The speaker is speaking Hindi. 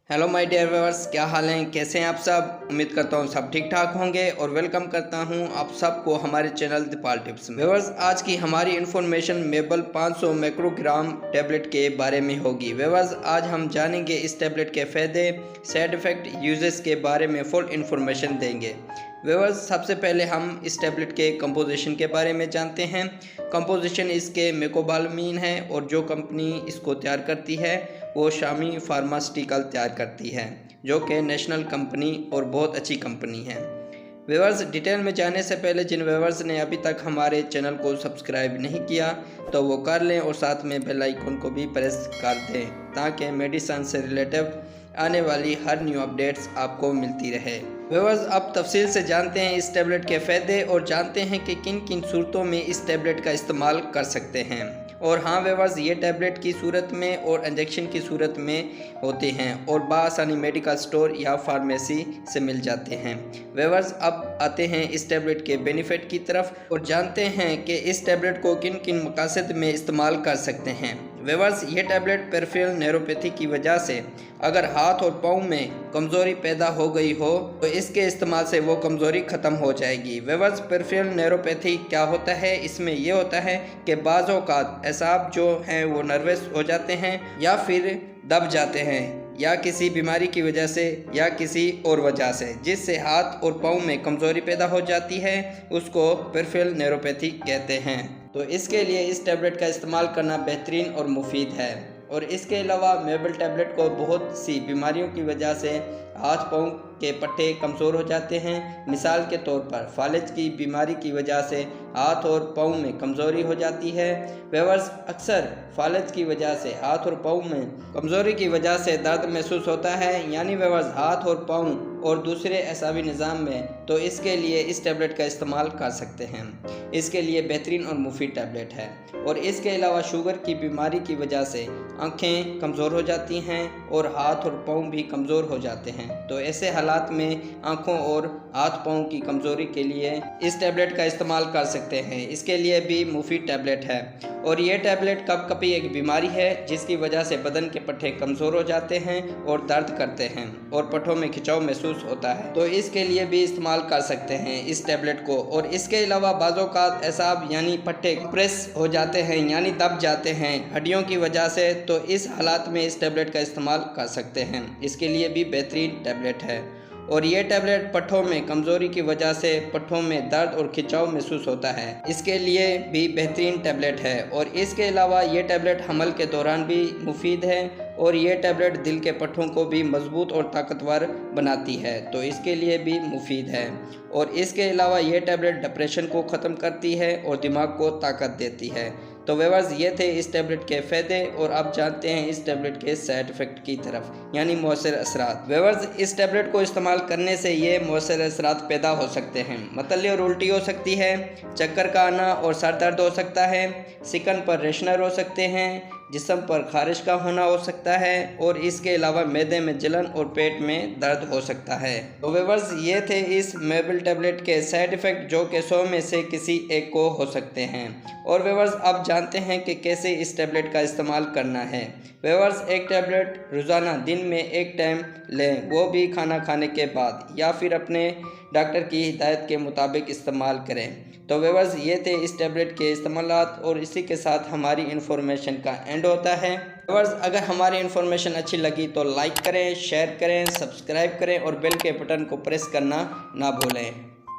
हेलो माय डियर व्यूअर्स, क्या हाल हैं, कैसे हैं आप सब। उम्मीद करता हूँ सब ठीक ठाक होंगे और वेलकम करता हूँ आप सबको हमारे चैनल दीपाल टिप्स में। व्यूअर्स, आज की हमारी इन्फॉर्मेशन मेबल 500 माइक्रोग्राम टैबलेट के बारे में होगी। व्यूअर्स, आज हम जानेंगे इस टैबलेट के फ़ायदे, साइड इफ़ेक्ट, यूजेस के बारे में फुल इन्फॉर्मेशन देंगे। व्यूअर्स, सबसे पहले हम इस टैबलेट के कंपोजिशन के बारे में जानते हैं। कंपोजिशन इसके मेकोबालामीन है और जो कंपनी इसको तैयार करती है वो शामी फार्मास्यूटिकल तैयार करती है, जो कि नेशनल कंपनी और बहुत अच्छी कंपनी है। व्यूअर्स, डिटेल में जाने से पहले जिन व्यूअर्स ने अभी तक हमारे चैनल को सब्सक्राइब नहीं किया तो वो कर लें और साथ में बेल आइकन को भी प्रेस कर दें ताकि मेडिसिन से रिलेटेड आने वाली हर न्यू अपडेट्स आपको मिलती रहे। व्यूअर्स, अब तफसील से जानते हैं इस टैबलेट के फ़ायदे और जानते हैं कि किन किन सूरतों में इस टैबलेट का इस्तेमाल कर सकते हैं। और हाँ व्यूअर्स, ये टैबलेट की सूरत में और इंजेक्शन की सूरत में होते हैं और बासानी मेडिकल स्टोर या फार्मेसी से मिल जाते हैं। व्यूअर्स, अब आते हैं इस टैबलेट के बेनिफिट की तरफ और जानते हैं कि इस टैबलेट को किन किन मकासद में इस्तेमाल कर सकते हैं। व्यूअर्स, ये टैबलेट पेरिफेरल न्यूरोपैथी की वजह से अगर हाथ और पाँव में कमज़ोरी पैदा हो गई हो तो इसके इस्तेमाल से वो कमज़ोरी ख़त्म हो जाएगी। व्यूअर्स, पेरिफेरल न्यूरोपैथी क्या होता है, इसमें यह होता है कि बाज़ औक़ात एसाब जो हैं वो नर्वस हो जाते हैं या फिर दब जाते हैं या किसी बीमारी की वजह से या किसी और वजह से, जिससे हाथ और पाँव में कमज़ोरी पैदा हो जाती है, उसको पेरिफेरल न्यूरोपैथी कहते हैं। तो इसके लिए इस टैबलेट का इस्तेमाल करना बेहतरीन और मुफीद है। और इसके अलावा मेबल टैबलेट को बहुत सी बीमारियों की वजह से हाथ पाँव के पट्टे कमज़ोर हो जाते हैं। मिसाल के तौर पर फालिज की बीमारी की वजह से हाथ और पाँव में कमज़ोरी हो जाती है। व्यूअर्स, अक्सर फालिज की वजह से हाथ और पाँव में कमज़ोरी की वजह से दर्द महसूस होता है, यानी व्यूअर्स हाथ और पाँव और दूसरे एसाबी निज़ाम में, तो इसके लिए इस टैबलेट का इस्तेमाल कर सकते हैं। इसके लिए बेहतरीन और मुफीद टैबलेट है। और इसके अलावा शुगर की बीमारी की वजह से आँखें कमज़ोर हो जाती हैं और हाथ और पाँव भी कमज़ोर हो जाते हैं, तो ऐसे हालात में आँखों और हाथ पाँव की कमज़ोरी के लिए इस टैबलेट का इस्तेमाल कर सकते हैं। इसके लिए भी मुफीद टैबलेट है। और ये टैबलेट कभी एक बीमारी है जिसकी वजह से बदन के पट्टे कमज़ोर हो जाते हैं और दर्द करते हैं और पट्टों में खिंचाव महसूस होता है, तो इसके लिए भी इस्तेमाल कर सकते हैं इस टैबलेट को। और इसके अलावा बाज़ों का एसाब यानी पट्टे प्रेस हो जाते हैं यानी दब जाते हैं हड्डियों की वजह से, तो इस हालात में इस टैबलेट का इस्तेमाल कर सकते हैं। इसके लिए भी बेहतरीन टैबलेट है। और ये टैबलेट पट्ठों में कमज़ोरी की वजह से पट्ठों में दर्द और खिंचाव महसूस होता है, इसके लिए भी बेहतरीन टैबलेट है। और इसके अलावा ये टैबलेट हमल के दौरान भी मुफीद है और ये टैबलेट दिल के पट्ठों को भी मजबूत और ताकतवर बनाती है, तो इसके लिए भी मुफीद है। और इसके अलावा ये टैबलेट डिप्रेशन को ख़त्म करती है और दिमाग को ताकत देती है। तो व्यूअर्स, ये थे इस टैबलेट के फ़ायदे और अब जानते हैं इस टैबलेट के साइड इफ़ेक्ट की तरफ, यानी मौसर असरात। व्यूअर्स, इस टैबलेट को इस्तेमाल करने से ये मौसर असरात पैदा हो सकते हैं। मतली और उल्टी हो सकती है, चक्कर का आना और सर दर्द हो सकता है, सिकन पर रेशनर हो सकते हैं, जिस्म पर खारिश का होना हो सकता है और इसके अलावा मैदे में जलन और पेट में दर्द हो सकता है। तो व्यूअर्स, ये थे इस मेबल टैबलेट के साइड इफ़ेक्ट जो कि 100 में से किसी एक को हो सकते हैं। और व्यूअर्स, अब जानते हैं कि कैसे इस टैबलेट का इस्तेमाल करना है। व्यूअर्स, एक टैबलेट रोज़ाना दिन में एक टाइम लें, वो भी खाना खाने के बाद, या फिर अपने डॉक्टर की हिदायत के मुताबिक इस्तेमाल करें। तो व्यूअर्स, ये थे इस टैबलेट के इस्तेमालात और इसी के साथ हमारी इन्फॉर्मेशन का एंड होता है। व्यूअर्स, अगर हमारी इन्फॉर्मेशन अच्छी लगी तो लाइक करें, शेयर करें, सब्सक्राइब करें और बेल के बटन को प्रेस करना ना भूलें।